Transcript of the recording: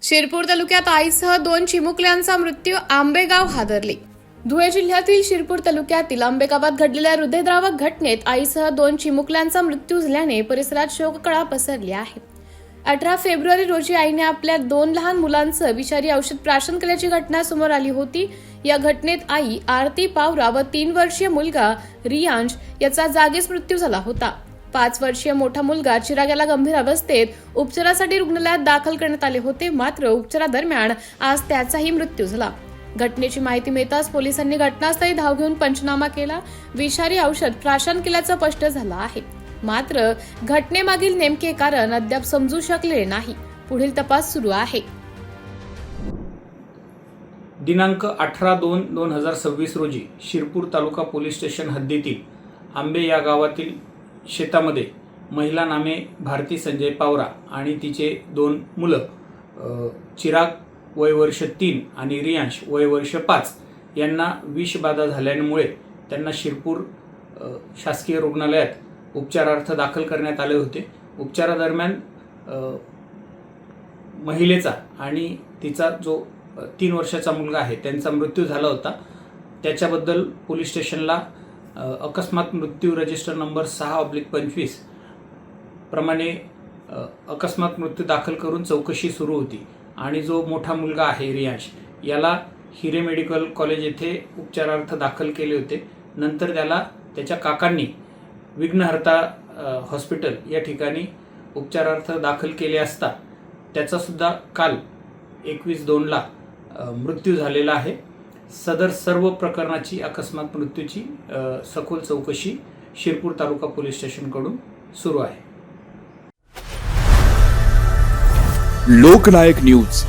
शिरपूर तालुक्यात आईसह 2 चिमुकल्यांचा मृत्यू, आंबेगाव हादरले। धुळे जिल्ह्यातील शिरपूर तालुक्यातील आंबेगावात घडलेल्या हृदयद्रावक घटनेत आईसह 2 चिमुकल्यांचा मृत्यू झाल्याने परिसरात शोककळा पसरली आहे। 18 फेब्रुवारी रोजी आईने आपल्या 2 लहान मुलांचं विषारी औषध प्राशन केल्याची घटना समोर आली होती। या घटनेत आई आरती पावरा व 3 वर्षीय मुलगा रियांश याचा जागीच मृत्यू झाला होता। 5 वर्षीय मोठा मुलगा चिराग याला गंभीर अवस्थेत उपचारासाठी रुग्णालयात दाखल करण्यात आले होते, मात्र उपचारादरम्यान आज त्याचाही मृत्यू झाला। घटनेची माहिती मिळताच पोलिसांनी घटनास्थळी धाव घेऊन पंचनामा केला। विषारी औषध प्राशन केल्याचं स्पष्ट झालं आहे, मात्र घटनेमागील नेमके कारण अद्याप समजू शकले नाही। पुढील तपास सुरू आहे। दिनांक 18/2/2026 रोजी शिरपूर तालुका पोलीस स्टेशन हद्दीतील आंबे या गावातील शेतामध्ये महिला नामे भारती संजय पावरा आणि तिचे 2 मुलं चिराग वय वर्ष 3 आणि रियांश वय वर्ष 5 यांना विषबाधा झाल्यामुळे त्यांना शिरपूर शासकीय रुग्णालयात उपचारार्थ दाखल करण्यात आले होते। उपचारादरम्यान महिलेचा आणि तिचा जो 3 वर्षाचा मुलगा आहे त्यांचा मृत्यू झाला होता। त्याच्याबद्दल पोलीस स्टेशनला अकस्मात मृत्यू रजिस्टर नंबर 6/25 प्रमाणे अकस्मात मृत्यू दाखल करून चौकशी सुरू होती आणि जो मोठा मुलगा आहे रियांश याला हिरे मेडिकल कॉलेज येथे उपचारार्थ दाखल केले होते। नंतर त्याला त्याच्या काकांनी विघ्नहर्ता हॉस्पिटल या ठिकाणी उपचारार्थ दाखल केले असता त्याचा सुद्धा काल 21/2 मृत्यू झालेला आहे। सदर सर्व प्रकरणाची अकस्मात मृत्यूची सखोल चौकशी शिरपूर तालुका पोलीस स्टेशनकडून सुरू आहे। लोकनायक न्यूज